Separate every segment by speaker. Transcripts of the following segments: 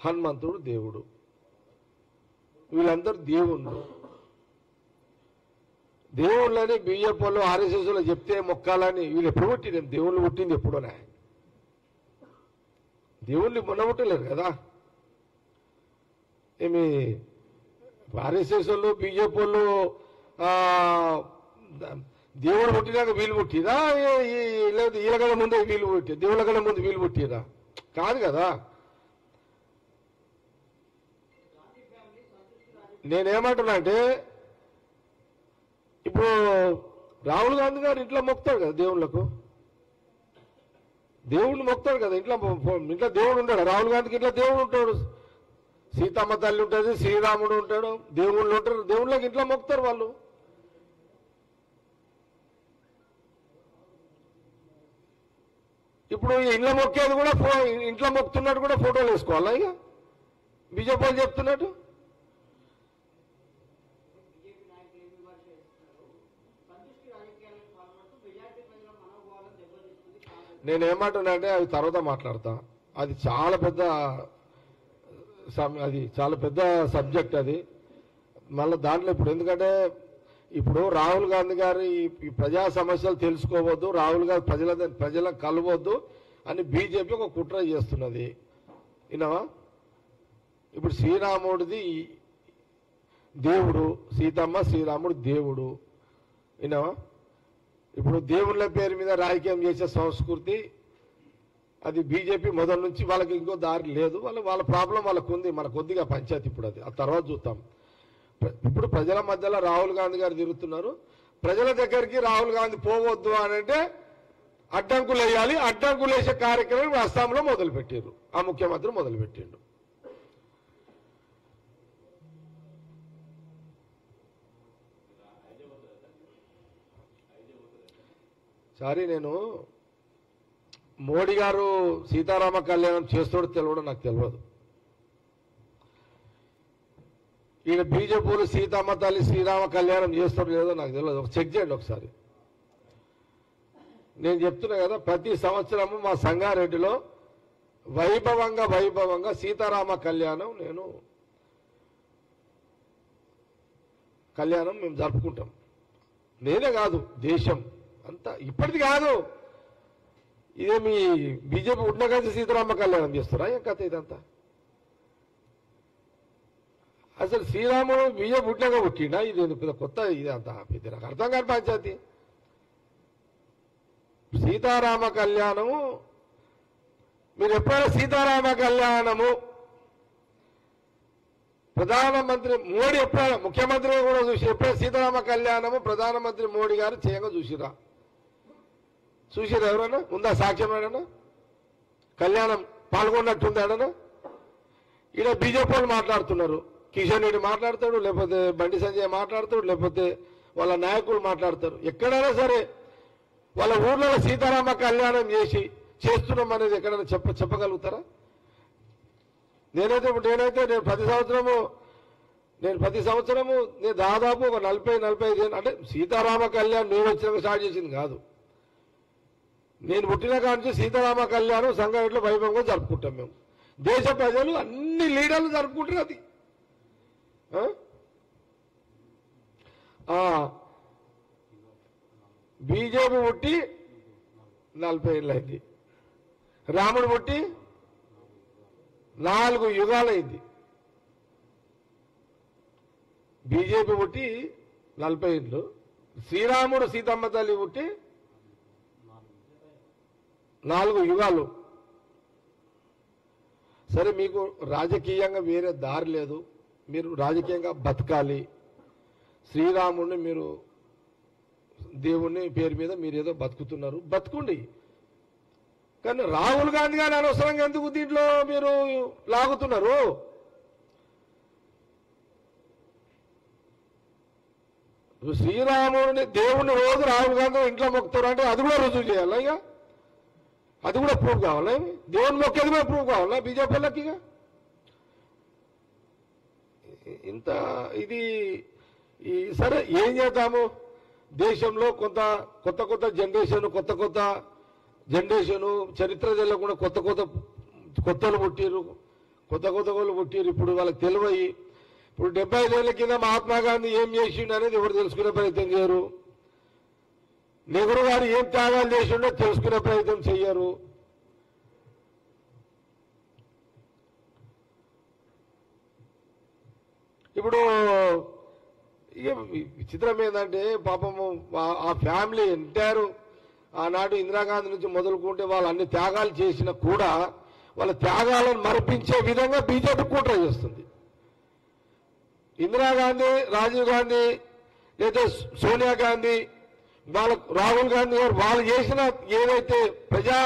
Speaker 1: హనుమంతుడు దేవుడు, వీళ్ళందరూ దేవుళ్ళు. దేవుళ్ళని బీజేపీలో ఆర్ఎస్ఎస్లో చెప్తే మొక్కాలని వీళ్ళు ఎప్పుడు పుట్టిన దేవుళ్ళు పుట్టింది ఎప్పుడోనే. దేవుణ్ణి మొన్న పుట్టలేరు కదా. ఏమి ఆర్ఎస్ఎస్ వాళ్ళు బీజేపీ వాళ్ళు దేవుడు పుట్టినాక వీళ్ళు పుట్టిరా, లేదు వీళ్ళ కన్నా ముందే వీళ్ళు పుట్టి దేవుళ్ళ కన్నా ముందు వీళ్ళు పుట్టిరా? కాదు కదా. నేనేమంటున్నా అంటే ఇప్పుడు రాహుల్ గాంధీ గారు ఇంట్లో మొక్కుతాడు కదా దేవుళ్ళకు, దేవుడిని మొక్కుతాడు కదా. ఇంట్లో దేవుడు ఉంటాడు. రాహుల్ గాంధీకి ఇంట్లో దేవుడు ఉంటాడు, సీతమ్మ తల్లి ఉంటుంది, శ్రీరాముడు ఉంటాడు, దేవుళ్ళు ఉంటారు. దేవుళ్ళకి ఇంట్లో మొక్కుతారు వాళ్ళు. ఇప్పుడు ఇంట్లో మొక్కేది కూడా ఇంట్లో మొక్కుతున్నట్టు కూడా ఫోటోలు వేసుకోవాలా ఇక బీజేపీ వాళ్ళు చెప్తున్నట్టు? నేనేమంటున్నా అంటే అది తర్వాత మాట్లాడతా. అది చాలా పెద్ద సబ్జెక్ట్ అది. మళ్ళీ దాంట్లో ఇప్పుడు ఎందుకంటే ఇప్పుడు రాహుల్ గాంధీ గారు ఈ ప్రజా సమస్యలు తెలుసుకోవద్దు, రాహుల్ గాంధీ ప్రజలకు కలవద్దు అని బీజేపీ ఒక కుట్ర చేస్తున్నది. విన్నావా? ఇప్పుడు శ్రీరాముడిది దేవుడు, సీతమ్మ శ్రీరాముడు దేవుడు. విన్నావా? ఇప్పుడు దేవుళ్ళ పేరు మీద రాజకీయం చేసే సంస్కృతి అది బీజేపీ మొదటి నుంచి. వాళ్ళకి ఇంకో దారి లేదు. వాళ్ళ ప్రాబ్లం వాళ్ళకు ఉంది. మన కొద్దిగా పంచాయతీ ఇప్పుడు అది ఆ తర్వాత చూద్దాం. ఇప్పుడు ప్రజల మధ్యలో రాహుల్ గాంధీ గారు తిరుగుతున్నారు. ప్రజల దగ్గరికి రాహుల్ గాంధీ పోవద్దు అని అంటే అడ్డంకులు వేయాలి. అడ్డంకులు వేసే కార్యక్రమం అస్సాంలో మొదలుపెట్టారు. ఆ ముఖ్యమంత్రి మొదలుపెట్టిండు. సారీ, నేను మోడీ గారు సీతారామ కళ్యాణం చేస్తాడో తెలియడం నాకు తెలియదు. ఈయన బీజేపీలు సీతమ్మ తల్లి శ్రీరామ కళ్యాణం చేస్తాడో లేదో నాకు తెలియదు. చెక్ చేయండి ఒకసారి. నేను చెప్తున్నా కదా, ప్రతి సంవత్సరము మా సంగారెడ్డిలో వైభవంగా సీతారామ కళ్యాణం మేము జరుపుకుంటాం. నేనే కాదు, దేశం అంతా. ఇప్పటిది కాదు, ఇదేమి బీజేపీ ఉండగానే సీతారామ కళ్యాణం చేస్తారా? ఏం కథ ఇదంతా? అసలు శ్రీరాముడు బీజేపీ పుట్టినాక పుట్టిండా? ఇది కొత్త ఇదంతా ఇది నాకు అర్థం కాని పంచాయతీ. సీతారామ కళ్యాణము మీరు ఎప్పుడైనా సీతారామ కళ్యాణము ప్రధానమంత్రి మోడీ ఎప్పుడైనా ముఖ్యమంత్రి కూడా చూసి ఎప్పుడైనా సీతారామ కళ్యాణము ప్రధానమంత్రి మోడీ గారు చేయంగా చూసిరా ఎవరైనా? ఉందా సాక్ష్యం? ఏడన్నా కళ్యాణం పాల్గొన్నట్టుంది ఏడన్నా? ఈడ బీజేపీ వాళ్ళు మాట్లాడుతున్నారు, కిషన్ రెడ్డి మాట్లాడతాడు, లేకపోతే బండి సంజయ్ మాట్లాడతాడు, లేకపోతే వాళ్ళ నాయకులు మాట్లాడతారు. ఎక్కడైనా సరే వాళ్ళ ఊర్లో సీతారామ కళ్యాణం చేస్తున్నాం అనేది ఎక్కడైనా చెప్పగలుగుతారా? నేను ప్రతి సంవత్సరము నేను దాదాపు ఒక 40-45 ఏళ్ళు, అంటే సీతారామ కళ్యాణం నేను వచ్చినాక స్టార్ట్ చేసింది కాదు. నేను పుట్టిన కాడి సీతారామ కళ్యాణం సంగారెడ్డిలో వైభవంగా జరుపుకుంటాం మేము. దేశ ప్రజలు అన్ని లీడర్లు జరుపుకుంటారు. అది బీజేపీ పుట్టి 40 ఏళ్ళు అయింది, రాముడు పుట్టి 4 యుగాలైంది. బీజేపీ పుట్టి 40 ఏళ్ళు, శ్రీరాముడు సీతమ్మ తల్లి పుట్టి 4 యుగాలు. సరే, మీకు రాజకీయంగా వేరే దారి లేదు, మీరు రాజకీయంగా బతకాలి. శ్రీరాముడిని మీరు దేవుణ్ణి పేరు మీద మీరు ఏదో బతుకుతున్నారు, బతుకుండి. కానీ రాహుల్ గాంధీ గారు అనవసరంగా ఎందుకు దీంట్లో మీరు లాగుతున్నారు? శ్రీరాముడిని దేవుణ్ణి రోజు రాహుల్ గాంధీ ఇంట్లో మొక్కుతారు అంటే అది కూడా రుజువు చేయాలా? ఇక అది కూడా ప్రూఫ్ కావాలా? దేవుని మొక్కేది కూడా ప్రూఫ్ కావాలా బీజేపీలకి? ఇక ఇంత ఇది సరే, ఏం చేద్దాము? దేశంలో కొత్త జనరేషన్ చరిత్ర తెలియకుండా కొత్తలు పుట్టిరు, కొత్త వాళ్ళు పుట్టిరు. ఇప్పుడు వాళ్ళకి తెలివయి ఇప్పుడు 75 ఏళ్ల కింద మహాత్మా గాంధీ ఏం చేసిండు అనేది ఎవరు తెలుసుకునే ప్రయత్నం చేయరు. నెహ్రూ గారు ఏం త్యాగాలు చేసిండో తెలుసుకునే ప్రయత్నం చెయ్యరు. ఇప్పుడు ఇక విచిత్రం ఏంటంటే పాపము ఆ ఫ్యామిలీ ఎంటైర్ ఆనాడు ఇందిరాగాంధీ నుంచి మొదలుకుంటే వాళ్ళు అన్ని త్యాగాలు చేసినా కూడా వాళ్ళ త్యాగాలను మరిపించే విధంగా బీజేపీ కుట్ర చేస్తుంది. ఇందిరాగాంధీ, రాజీవ్ గాంధీ లేదా సోనియా గాంధీ, వాళ్ళ రాహుల్ గాంధీ గారు వాళ్ళు చేసిన ఏదైతే ప్రజా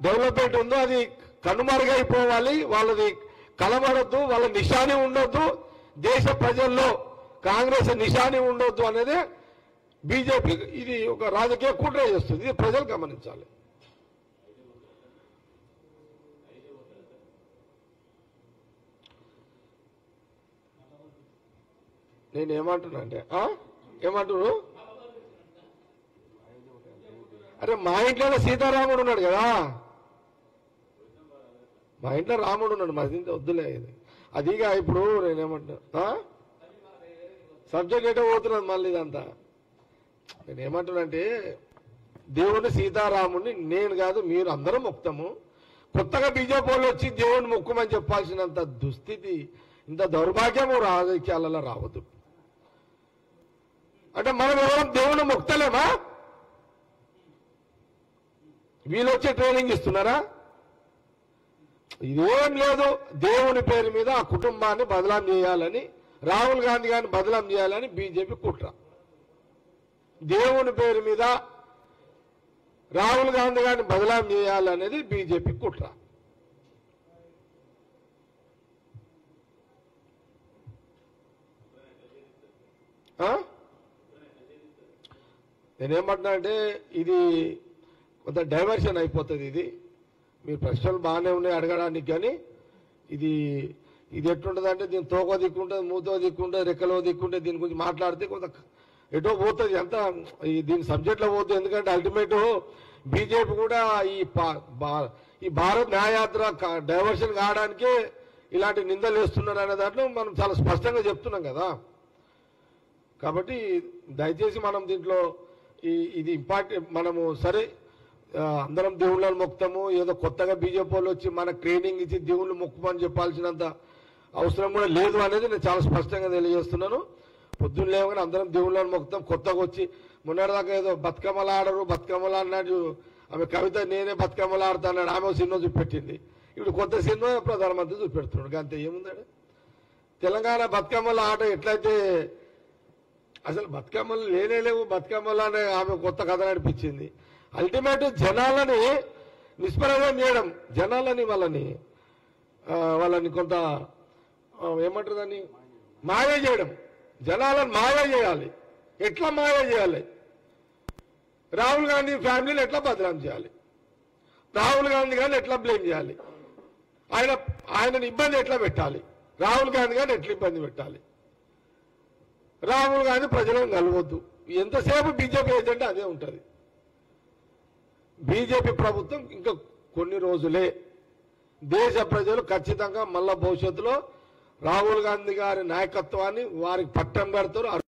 Speaker 1: డెవలప్మెంట్ ఉందో అది కనుమరుగైపోవాలి, వాళ్ళది కలబడద్దు, వాళ్ళ నిశాని ఉండొద్దు, దేశ ప్రజల్లో కాంగ్రెస్ నిశాని ఉండొద్దు అనేది బీజేపీ ఇది ఒక రాజకీయ కుట్ర చేస్తుంది. ఇది ప్రజలు గమనించాలి. నేను ఏమంటున్నా అంటే ఏమంటున్నారు, అరే మా ఇంట్లోనే సీతారాముడు ఉన్నాడు కదా, మా ఇంట్లో రాముడు ఉన్నాడు, మా ఇంట్లో వద్దులే ఇది అదిగా. ఇప్పుడు నేనేమంటున్నా సబ్జెక్ట్ ఎటో పోతున్నది మళ్ళీ ఇదంతా. నేనేమంటున్నానంటే దేవుని సీతారాముడిని నేను కాదు మీరు అందరం మొక్కుతాము. కొత్తగా బీజేపీ వాళ్ళు వచ్చి దేవుని మొక్కుమని చెప్పాల్సినంత దుస్థితి, ఇంత దౌర్భాగ్యము రాజకీయాలలో రావద్దు. అంటే మనం ఎవరం దేవుని మొక్తలేమా? వీళ్ళు వచ్చి ట్రైనింగ్ ఇస్తున్నారా? ఇదేం లేదు. దేవుని పేరు మీద ఆ కుటుంబాన్ని బదలాం చేయాలని, రాహుల్ గాంధీ గారిని బదలాం చేయాలని బీజేపీ కుట్ర. దేవుని పేరు మీద రాహుల్ గాంధీ గారిని బదలాం చేయాలనేది బీజేపీ కుట్ర. నేనేమంటున్నా అంటే ఇది కొంత డైవర్షన్ అయిపోతుంది. ఇది మీరు ప్రశ్నలు బాగానే ఉన్నాయి అడగడానికి, కానీ ఇది ఎట్లుంటుంది అంటే దీని తోకో దిక్కుంటుంది, మూతో దిక్కుంటుంది, రెక్కలో దిక్కుంటే దీని గురించి మాట్లాడితే కొంత ఎటో పోతుంది, ఎంత దీని సబ్జెక్ట్లో పోతుంది. ఎందుకంటే అల్టిమేట్ బీజేపీ కూడా ఈ భారత్ న్యాయయాత్ర డైవర్షన్ కావడానికే ఇలాంటి నిందలు వేస్తున్నారు అనే దాంట్లో మనం చాలా స్పష్టంగా చెప్తున్నాం కదా. కాబట్టి దయచేసి మనం దీంట్లో ఇది ఇంపార్టెంట్. మనము సరే అందరం దేవుళ్ళని మొక్కుతాము, ఏదో కొత్తగా బీజేపీ వాళ్ళు వచ్చి మనకు ట్రైనింగ్ ఇచ్చి దేవుళ్ళు మొక్కుమని చెప్పాల్సినంత అవసరం కూడా లేదు అనేది నేను చాలా స్పష్టంగా తెలియజేస్తున్నాను. పొద్దున్న లేవగానే అందరం దేవుళ్ళని మొక్కుతాం. కొత్తగా వచ్చి మొన్నటిదాకా ఏదో బతుకమ్మలు ఆడరు, బతుకమ్మలు అన్నాడు ఆమె కవిత, నేనే బతుకమ్మలు ఆడతా అన్నాడు, ఆమె సినిమా చూపెట్టింది. ఇప్పుడు కొత్త సినిమా ప్రధానమంత్రి చూపెడుతున్నాడు. అంతే ఏముందండి. తెలంగాణ బతుకమ్మల ఆట ఎట్లయితే అసలు బతుకమ్మలు లేవు, బతుకమ్మలు అనే ఆమె కొత్త కథ నడిపించింది. అల్టిమేట్ జనాలని నిష్ప్రయోజనం చేయడం, జనాలని వాళ్ళని కొంత ఏమంటారు దాన్ని మాయ చేయడం, జనాలను మాయ చేయాలి. ఎట్లా మాయ చేయాలి? రాహుల్ గాంధీ ఫ్యామిలీని ఎట్లా బదనాం చేయాలి, రాహుల్ గాంధీ గారిని ఎట్లా బ్లేమ్ చేయాలి, ఆయనని ఇబ్బంది ఎట్లా పెట్టాలి, రాహుల్ గాంధీ గారిని ఎట్లా ఇబ్బంది పెట్టాలి, రాహుల్ గాంధీ ప్రజలను కలవద్దు. ఎంతసేపు బీజేపీ ఏజెండా అదే ఉంటుంది. బీజేపీ ప్రభుత్వం ఇంకా కొన్ని రోజులే. దేశ ప్రజలు ఖచ్చితంగా మళ్ళా భవిష్యత్తులో రాహుల్ గాంధీ గారి నాయకత్వాన్ని వారికి పట్టం కడతారు.